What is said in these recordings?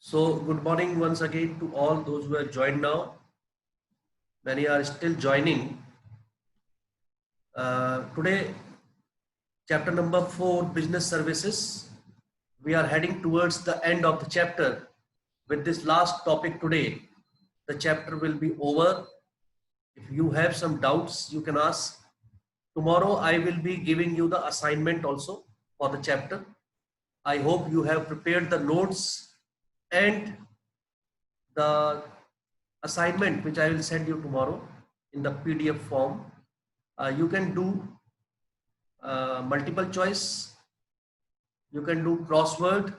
So, good morning once again to all those who have joined now. Many are still joining. Today, chapter number 4, Business Services. We are heading towards the end of the chapter. With this last topic today, the chapter will be over. If you have some doubts, you can ask. Tomorrow, I will be giving you the assignment also for the chapter. I hope you have prepared the notes and the assignment which I will send you tomorrow in the PDF form. You can do multiple choice, you can do crossword,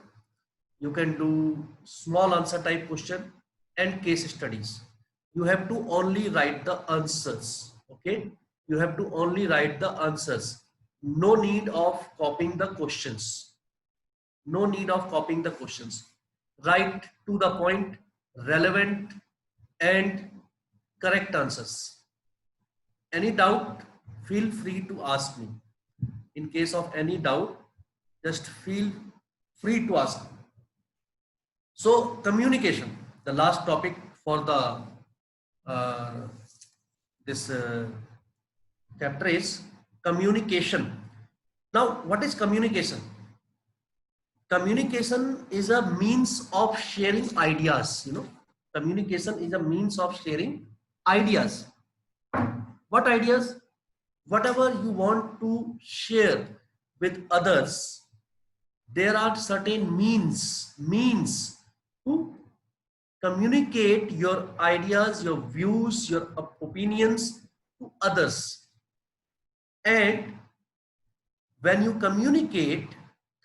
you can do small answer type question and case studies. You have to only write the answers. Okay, you have to only write the answers. No need of copying the questions. No need of copying the questions. Write to the point, relevant and correct answers. Any doubt, feel free to ask me. In case of any doubt, just feel free to ask. So, communication, the last topic for the this chapter is communication. Now, what is communication? Communication is a means of sharing ideas. Communication is a means of sharing ideas. What ideas? Whatever you want to share with others, there are certain means to communicate your ideas, your views, your opinions to others. And when you communicate,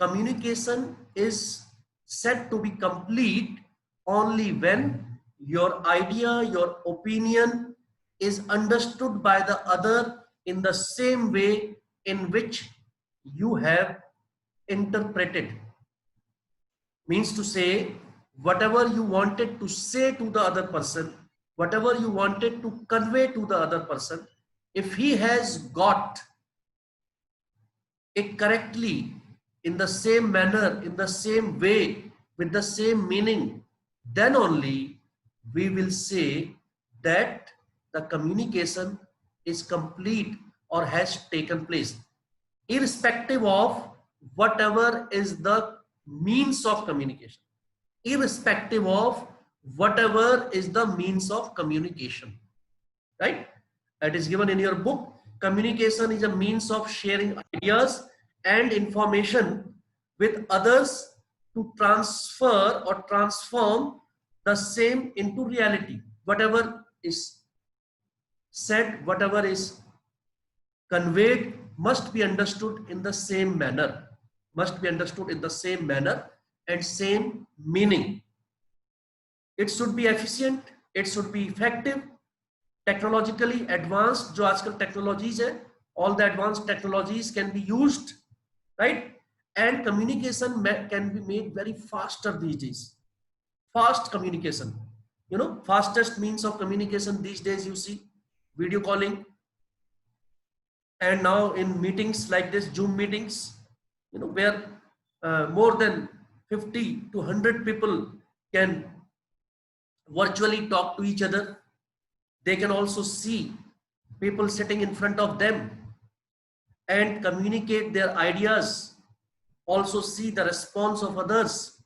communication is said to be complete only when your idea, your opinion is understood by the other in the same way in which you have interpreted. Means to say, whatever you wanted to say to the other person, whatever you wanted to convey to the other person, if he has got it correctly, in the same manner, in the same way, with the same meaning, then only we will say that the communication is complete or has taken place, irrespective of whatever is the means of communication. Irrespective of whatever is the means of communication, right? That is given in your book. Communication is a means of sharing ideas and information with others to transfer or transform the same into reality. Whatever is said, whatever is conveyed must be understood in the same manner, must be understood in the same manner and same meaning. It should be efficient, it should be effective, technologically advanced जो आजकल technologies है, all the advanced technologies can be used, right? And communication can be made very faster these days. Fast communication, fastest means of communication these days, you see video calling, and now in meetings like this Zoom meetings, where more than 50 to 100 people can virtually talk to each other. They can also see people sitting in front of them and communicate their ideas, also see the response of others.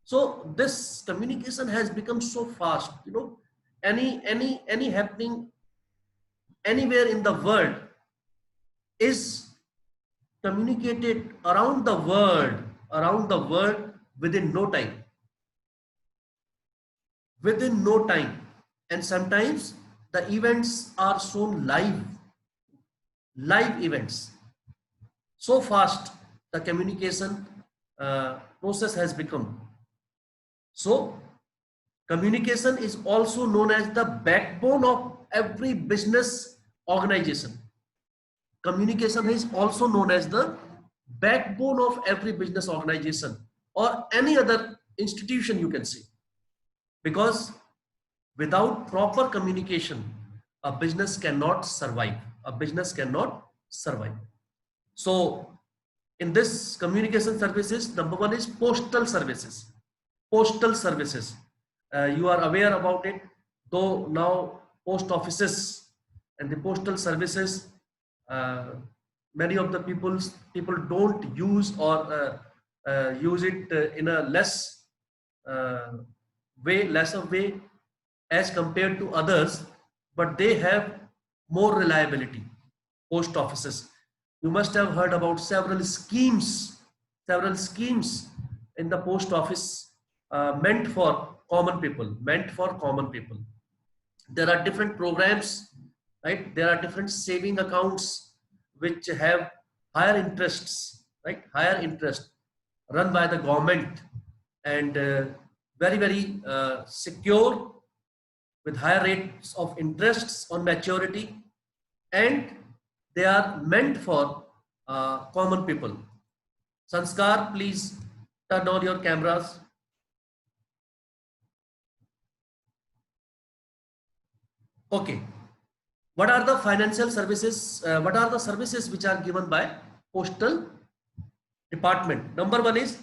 So this communication has become so fast, any happening anywhere in the world is communicated around the world within no time. Within no time. And sometimes the events are shown live events. So fast the communication process has become. So communication is also known as the backbone of every business organization. Communication is also known as the backbone of every business organization or any other institution, you can say, because without proper communication, a business cannot survive. A business cannot survive. So, in this communication services, number one is postal services. postal services. You are aware about it, though now post offices and the postal services, many of the people don't use or use it in a uh, lesser way as compared to others, but they have more reliability. Post offices. You must have heard about several schemes in the post office meant for common people. There are different programs, right? There are different saving accounts which have higher interests, right? Higher interest run by the government and very secure with higher rates of interests on maturity, and they are meant for common people. Sanskar, please turn on your cameras. Okay. What are the financial services? What are the services which are given by postal department? Number one is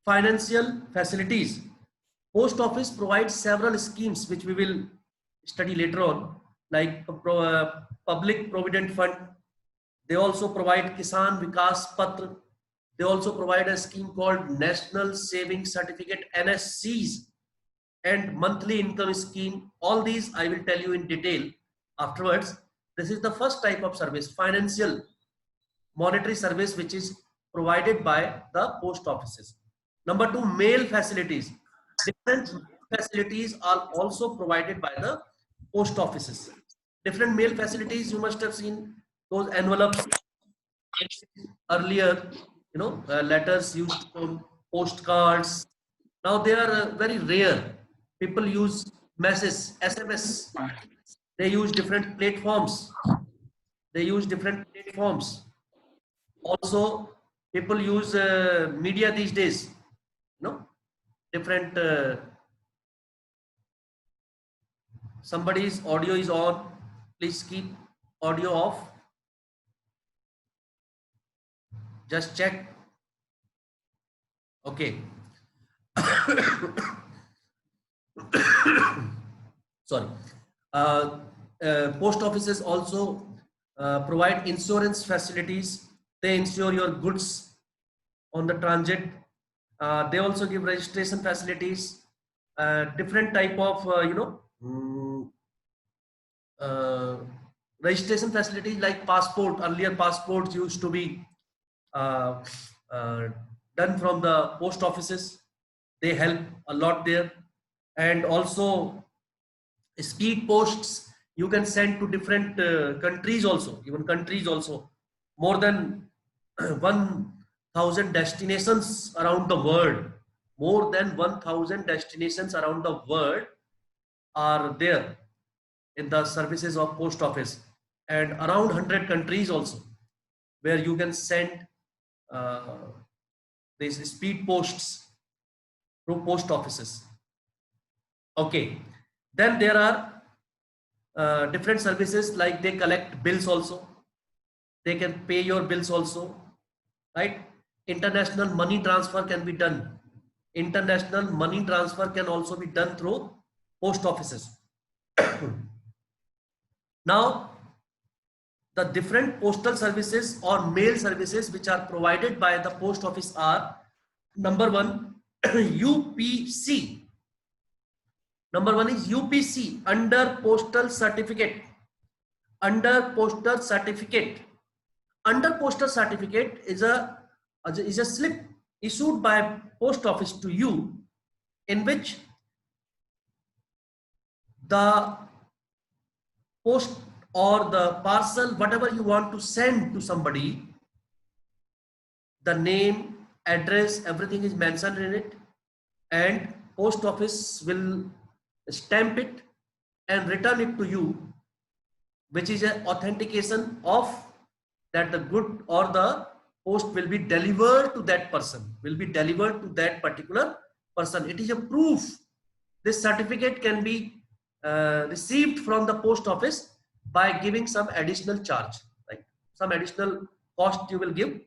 financial facilities. Post office provides several schemes which we will study later on, like public provident fund. They also provide Kisan Vikas Patra. They also provide a scheme called National Saving Certificate (NSCs) and monthly income scheme. All these I will tell you in detail afterwards. This is the first type of service, financial monetary service, which is provided by the post offices. Number two, mail facilities. Different facilities are also provided by the post offices. Different mail facilities, you must have seen those envelopes earlier, letters used on postcards. Now they are very rare. People use messages, SMS. They use different platforms. They use different platforms. Also, people use media these days. Different. Somebody's audio is on. Please keep audio off. Just check. Okay. Sorry. Post offices also provide insurance facilities. They insure your goods on the transit. They also give registration facilities, different type of registration facilities like passport. Earlier passports used to be uh, uh, done from the post offices. They help a lot there. And also speed posts you can send to different countries also, even countries also. More than 1,000 destinations around the world. More than 1,000 destinations around the world are there in the services of post office, and around 100 countries also where you can send uh, these speed posts through post offices. Okay, then there are different services like they collect bills also, they can pay your bills also, right? International money transfer can be done. International money transfer can also be done through post offices. Now, the different postal services or mail services which are provided by the post office are: number one, UPC. Number one is UPC, under postal certificate. Under postal certificate. Under postal certificate is a slip issued by post office to you, in which the post or the parcel, whatever you want to send to somebody, the name, address, everything is mentioned in it, and post office will stamp it and return it to you, which is an authentication of that the good or the post will be delivered to that person, will be delivered to that particular person. It is a proof. This certificate can be received from the post office by giving some additional charge, like some additional cost you will give.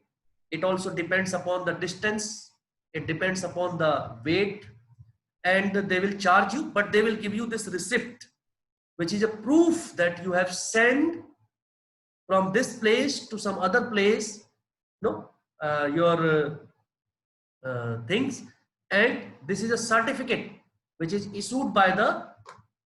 It also depends upon the distance. It depends upon the weight. and they will charge you, but they will give you this receipt, which is a proof that you have sent from this place to some other place, no, your things, and this is a certificate which is issued by the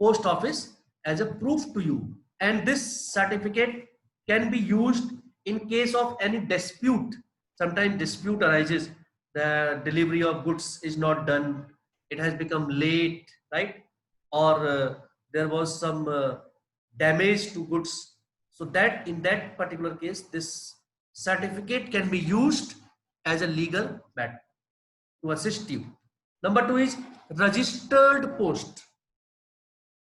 post office as a proof to you, and this certificate can be used in case of any dispute. Sometimes dispute arises, the delivery of goods is not done, it has become late, right, or there was some damage to goods, so that in that particular case this certificate can be used as a legal matter to assist you. Number two is registered post.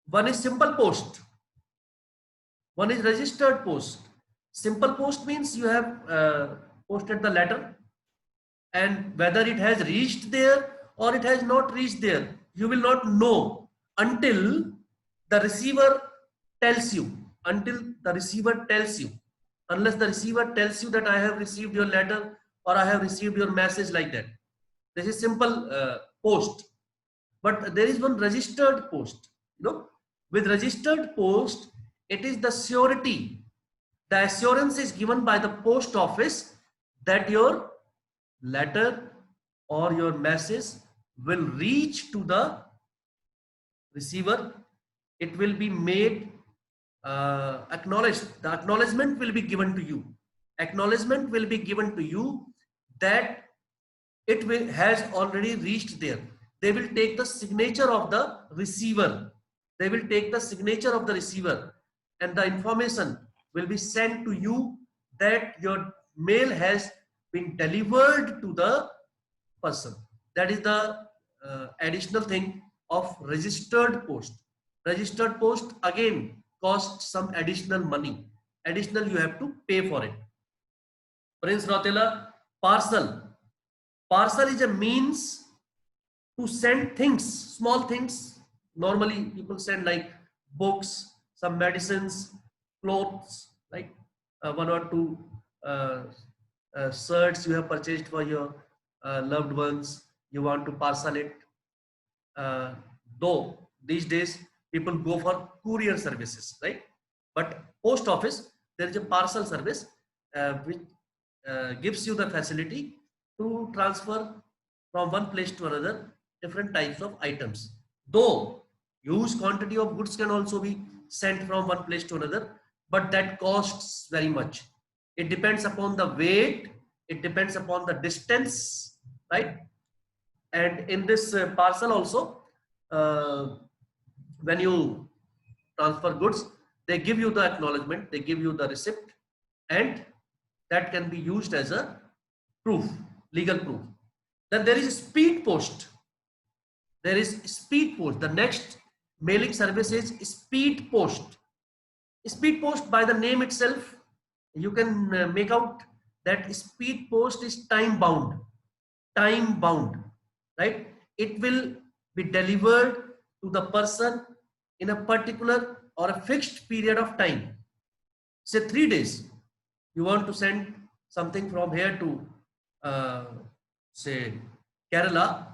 One is simple post, one is registered post. Simple post means you have posted the letter, and whether it has reached there or it has not reached there, you will not know until the receiver tells you. Until the receiver tells you, unless the receiver tells you that I have received your letter or I have received your message, like that. This is simple post. But there is one registered post. You know, with registered post, it is the surety. The assurance is given by the post office that your letter or your message will reach to the receiver. It will be made acknowledged. The acknowledgement will be given to you. Acknowledgement will be given to you that it has already reached there. They will take the signature of the receiver. They will take the signature of the receiver, and the information will be sent to you that your mail has been delivered to the person. That is the additional thing of registered post. Registered post again costs some additional money. Additional you have to pay for it. Prince Rotela, parcel. Parcel is a means to send things, small things. Normally people send like books, some medicines, clothes, like one or two shirts you have purchased for your loved ones. You want to parcel it. Though these days people go for courier services, right? But post office, there is a parcel service which gives you the facility to transfer from one place to another different types of items. Though huge quantity of goods can also be sent from one place to another, but that costs very much. It depends upon the weight, it depends upon the distance, right? And in this parcel also, when you transfer goods, they give you the acknowledgement, they give you the receipt, and that can be used as a proof, legal proof. Then there is speed post. There is speed post. The next mailing service is speed post. Speed post, by the name itself, you can make out that speed post is time bound. Time bound, right? It will be delivered to the person in a particular or a fixed period of time. Say 3 days. You want to send something from here to say Kerala.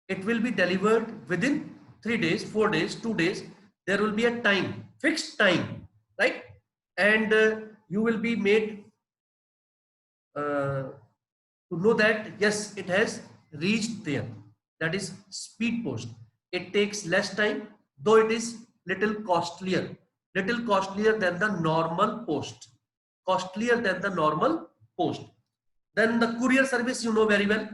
It will be delivered within 3 days, 4 days, 2 days. There will be a time, fixed time, right? And you will be made to know that yes, it has reached there. That is speed post. It takes less time, though it is little costlier than the normal post. Costlier than the normal post. Then the courier service, you know very well.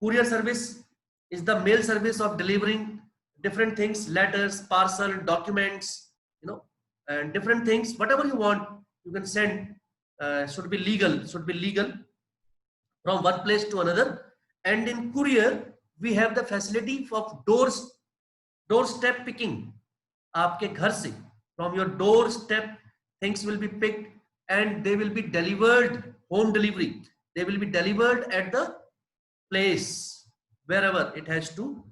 Courier service is the mail service of delivering different things, letters, parcel, documents, you know, and different things. Whatever you want, you can send. Should be legal. Should be legal from one place to another. And in courier, we have the facility of doorstep picking. आपके घर से, from your doorstep, things will be picked and they will be delivered, home delivery. They will be delivered at the place, wherever it has to.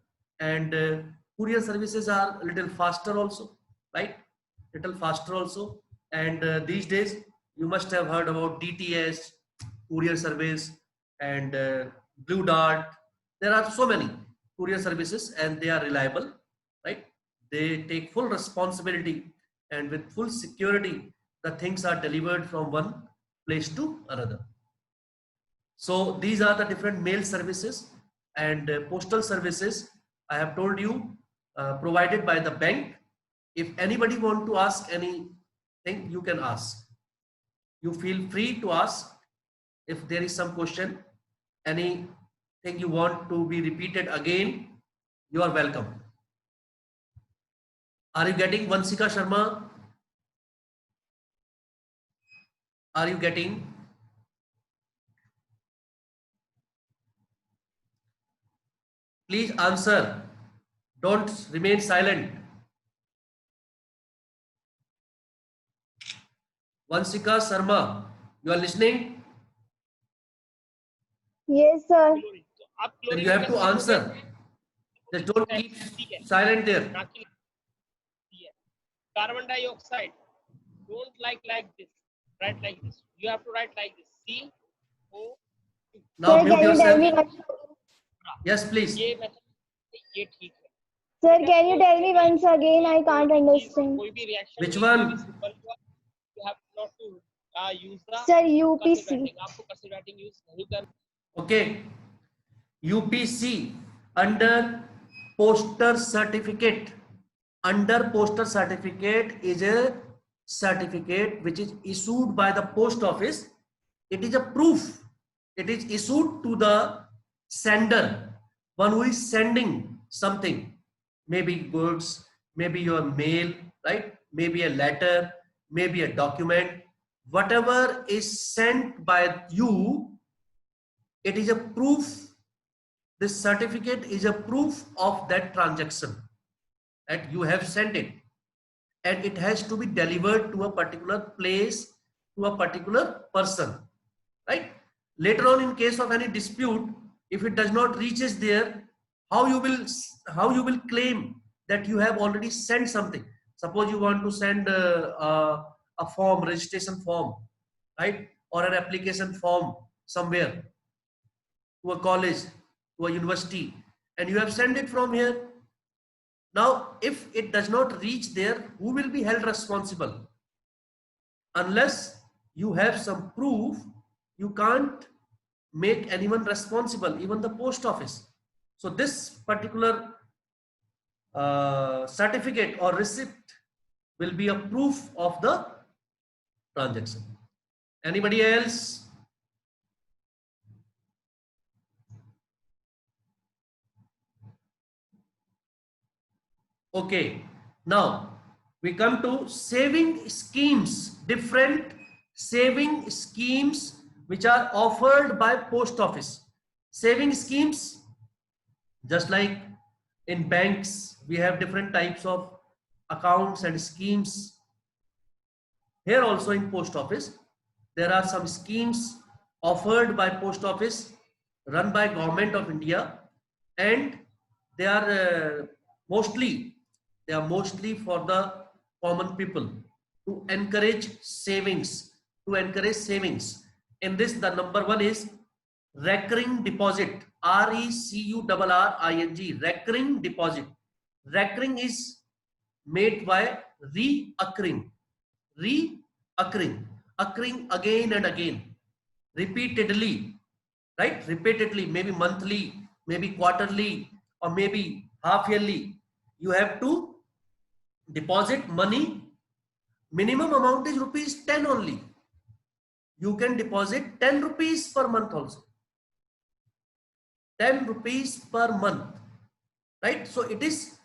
And courier services are a little faster also, right? Little faster also. And these days, you must have heard about DTS, courier service, and Blue Dart. There are so many. courier services, and they are reliable, right? They take full responsibility, and with full security, the things are delivered from one place to another. So these are the different mail services and postal services. I have told you, provided by the bank. If anybody want to ask anything, you can ask. You feel free to ask. If there is some question, anything you want to be repeated again, you are welcome. Are you getting Vansika Sharma? Are you getting? Please answer. Don't remain silent. Vansika Sharma, you are listening? Yes, sir. Then you have to answer. Just don't keep silent there. Carbon dioxide. Don't like this. Write like this. You have to write like this. CO. Now Sir, mute can you tell yourself. me once? Yes, please. ये method ये ठीक है. Sir, can you tell me once again? I can't understand. कोई भी reaction Which one? You have not to use the Sir, cursive UPC. writing. आपको cursive writing use नहीं करना. Okay. UPC under poster certificate. Under poster certificate is a certificate which is issued by the post office. It is a proof. It is issued to the sender, one who is sending something, maybe goods, maybe your mail, right? Maybe a letter, maybe a document. Whatever is sent by you, it is a proof. This certificate is a proof of that transaction that you have sent it, and it has to be delivered to a particular place, to a particular person, right? Later on, in case of any dispute, if it does not reaches there, how you will claim that you have already sent something? Suppose you want to send a form, registration form, right, or an application form somewhere to a college, to a university, and you have sent it from here. Now, if it does not reach there, who will be held responsible? Unless you have some proof, you can't make anyone responsible, even the post office. So this particular certificate or receipt will be a proof of the transaction. Anybody else? Okay, now we come to saving schemes, different saving schemes which are offered by post office. Saving schemes, just like in banks, we have different types of accounts and schemes. Here also in post office, there are some schemes offered by post office, run by Government of India, and they are mostly for the common people, to encourage savings, In this, the number one is recurring deposit, RECURRING, recurring deposit. Recurring is made by reoccurring, occurring again and again, repeatedly, right? Repeatedly, maybe monthly, maybe quarterly, or maybe half yearly. You have to deposit money. Minimum amount is rupees 10 only. You can deposit 10 rupees per month also. 10 rupees per month, right? So it is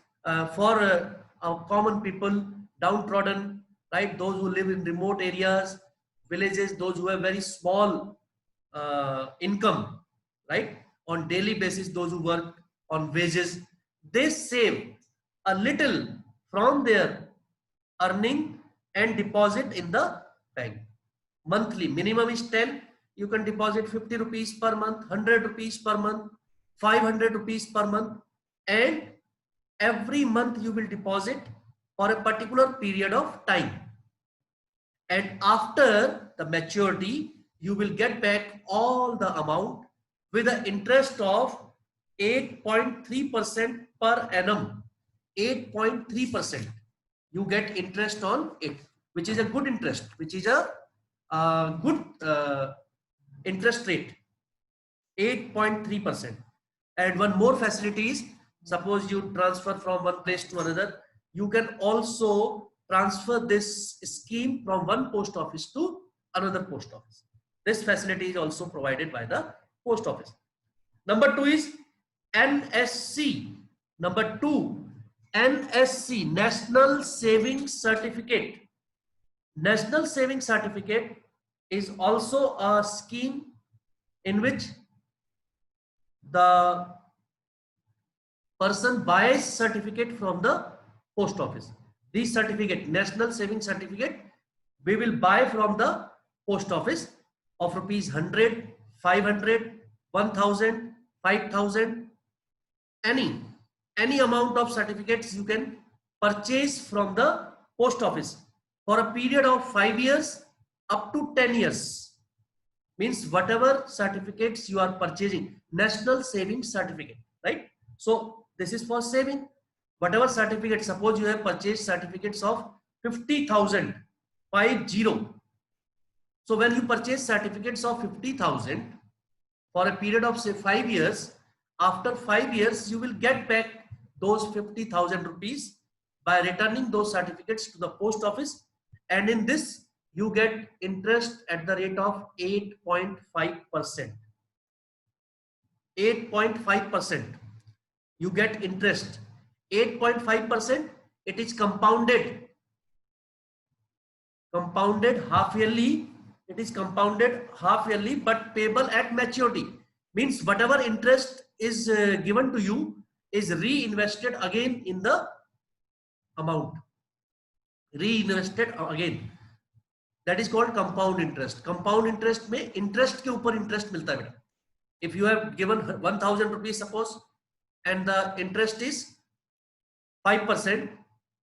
for our common people, downtrodden, right? Those who live in remote areas, villages, those who have very small income, right? On daily basis, those who work on wages, they save a little from their earning and deposit in the bank. Monthly, minimum is 10. You can deposit 50 rupees per month, 100 rupees per month, 500 rupees per month, and every month you will deposit for a particular period of time. And after the maturity, you will get back all the amount with the interest of 8.3% per annum. 8.3%. You get interest on it, which is a good interest, which is a good interest rate. 8.3%. And one more facility is, suppose you transfer from one place to another, you can also transfer this scheme from one post office to another post office. This facility is also provided by the post office. Number 2 is NSC. Number 2, NSC, National Savings Certificate. National Savings Certificate is also a scheme in which the person buys certificate from the post office. This certificate, National Savings Certificate, we will buy from the post office of rupees 100, 500, 1000, 5000, any amount of certificates you can purchase from the post office for a period of 5 years up to 10 years. Means whatever certificates you are purchasing, National Savings Certificate, right? So this is for saving. Whatever certificate, suppose you have purchased certificates of 50,000, 50. So when you purchase certificates of 50,000 for a period of say 5 years, after 5 years you will get back those 50,000 rupees by returning those certificates to the post office, and in this you get interest at the rate of 8.5%. 8.5%. You get interest. 8.5%. It is compounded. Compounded half yearly. It is compounded half yearly, but payable at maturity. Means whatever interest is given to you is reinvested again in the amount. Reinvested again. That is called compound interest. Compound interest में interest के ऊपर interest मिलता है बेटा. If you have given 1,000 rupees suppose, and the interest is 5%,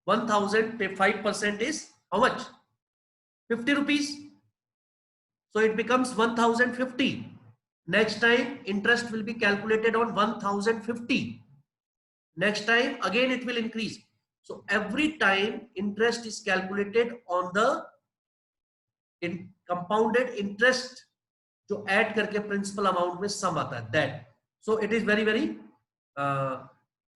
1,000 pay 5% is how much? 50 rupees. So it becomes 1,050. Next time interest will be calculated on 1,050. Next time again it will increase. So every time interest is calculated on the compounded interest जो add करके principal amount में sum आता है, that. So it is very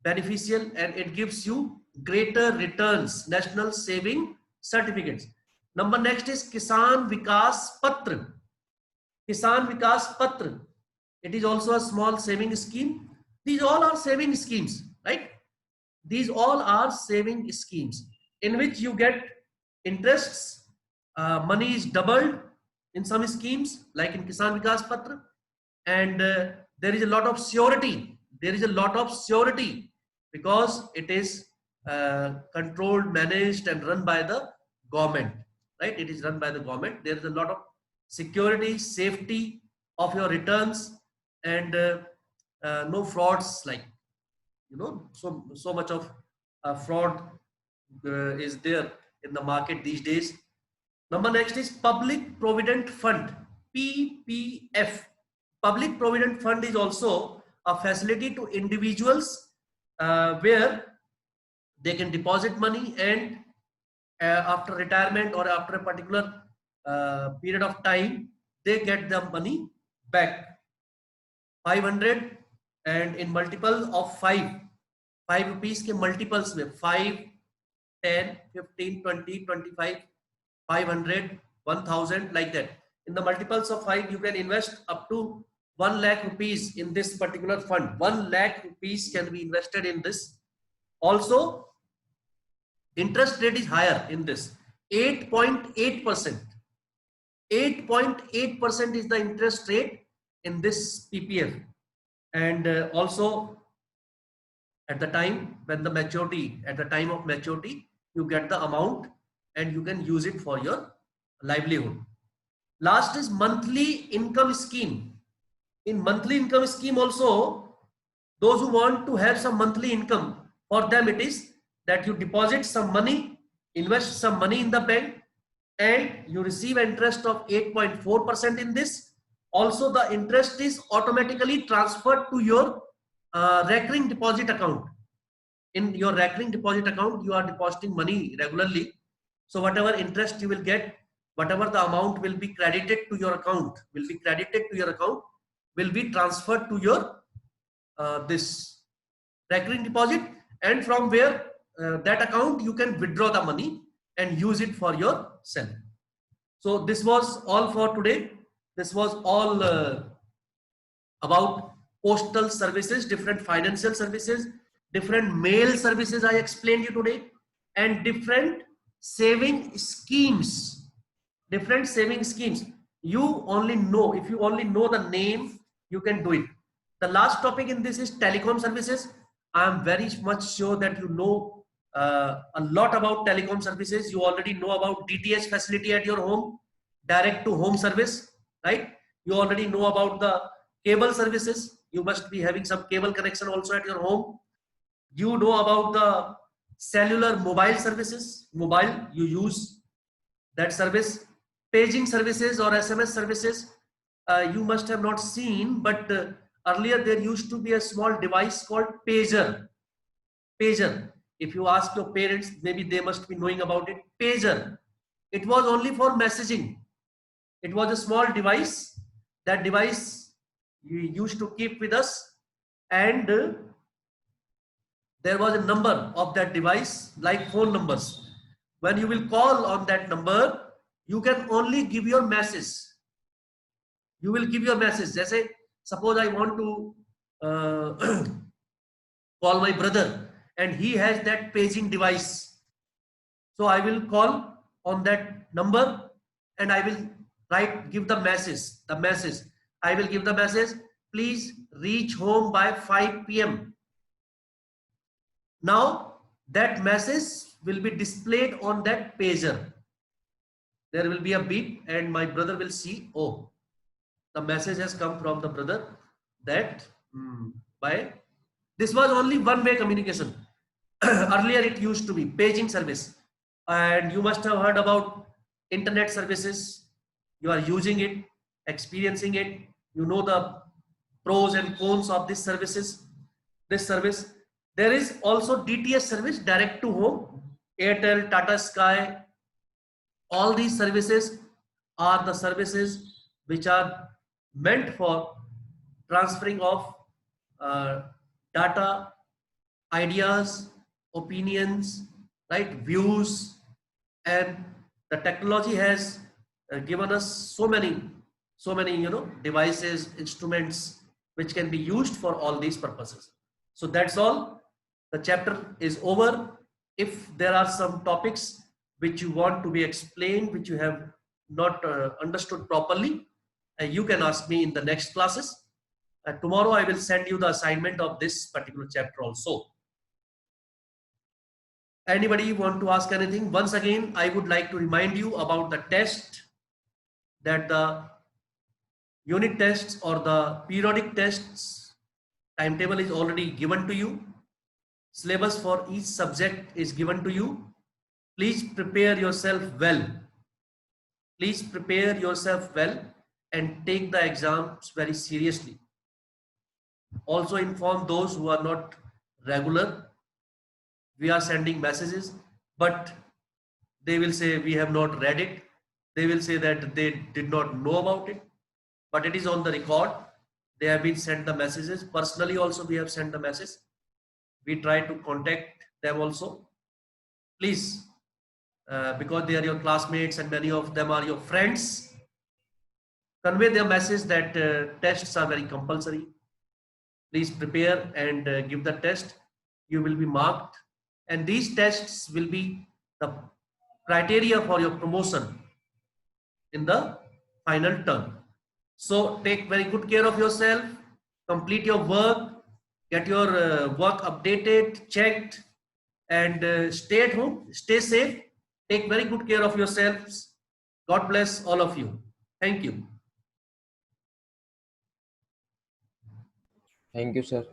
beneficial and it gives you greater returns. National Saving Certificates. Number next is Kisan Vikas Patra. Kisan Vikas Patra. It is also a small saving scheme. These all are saving schemes, right? These all are saving schemes in which you get interests. Money is doubled in some schemes like in Kisan Vikas Patra, and there is a lot of surety. There is a lot of surety because it is controlled, managed and run by the government, right? It is run by the government. There is a lot of security, safety of your returns, and no frauds, like, you know, so much of fraud is there in the market these days. Number next is Public Provident Fund, PPF. Public Provident Fund is also a facility to individuals where they can deposit money, and after retirement or after a particular period of time, they get the money back. 500 and in multiple of 5 rupees के multiples में 5, 10, 15, 20, 25, 500, 1000, like that. In the multiples of 5, you can invest up to 1 lakh rupees in this particular fund. 1 lakh rupees can be invested in this. Also, interest rate is higher in this, 8.8%. 8.8% is the interest rate in this PPF, and also at the time when the maturity, at the time of maturity, you get the amount and you can use it for your livelihood. Last is monthly income scheme. In monthly income scheme also, those who want to have some monthly income, for them it is that you deposit some money, invest some money in the bank, and you receive interest of 8.4% in this. Also the interest is automatically transferred to your recurring deposit account. In your recurring deposit account, you are depositing money regularly. So whatever interest you will get, whatever the amount will be credited to your account, will be transferred to your this recurring deposit, and from where that account you can withdraw the money and use it for yourself. So this was all for today. This was all about postal services, different financial services, different mail services I explained you today, and different saving schemes. Different saving schemes. You only know, if you only know the name, you can do it. The last topic in this is telecom services. I am very much sure that you know a lot about telecom services. You already know about DTH facility at your home, direct to home service, right? You already know about the cable services. You must be having some cable connection also at your home. You know about the cellular mobile services. Mobile, you use that service. Paging services or SMS services, you must have not seen, but earlier there used to be a small device called pager. Pager. If you ask your parents, maybe they must be knowing about it. Pager. It was only for messaging. It was a small device. That device you used to keep with us, and there was a number of that device like phone numbers. When you will call on that number, you can only give your message. You will give your message. Jैसे suppose I want to call my brother and he has that paging device. So I will call on that number and I will give the message. I will give the message, please reach home by 5 p.m. Now that message will be displayed on that pager. There will be a beep and my brother will see, oh, the message has come from the brother that by this was only one-way communication. Earlier it used to be paging service, and you must have heard about internet services. You are using it, experiencing it. You know the pros and cons of this services. This service. There is also DTH service, direct to home, Airtel, Tata Sky. All these services are the services which are meant for transferring of data, ideas, opinions, right, views, and the technology has given us so many devices, instruments which can be used for all these purposes. So that's all. The chapter is over. If there are some topics which you want to be explained, which you have not understood properly, you can ask me in the next classes. Tomorrow I will send you the assignment of this particular chapter also. Anybody want to ask anything? Once again, I would like to remind you about the test, that the unit tests or the periodic tests timetable is already given to you. Syllabus for each subject is given to you. Please prepare yourself well. Please prepare yourself well and take the exams very seriously. Also inform those who are not regular. We are sending messages, but they will say we have not read it. They will say that they did not know about it, but it is on the record. They have been sent the messages. Personally also we have sent the message. We try to contact them also. Please, because they are your classmates and many of them are your friends, convey their message that tests are very compulsory. Please prepare and give the test. You will be marked, and these tests will be the criteria for your promotion in the final term. So take very good care of yourself, complete your work, get your work updated, checked, and stay at home, stay safe, take very good care of yourselves. God bless all of you. Thank you. Thank you, sir.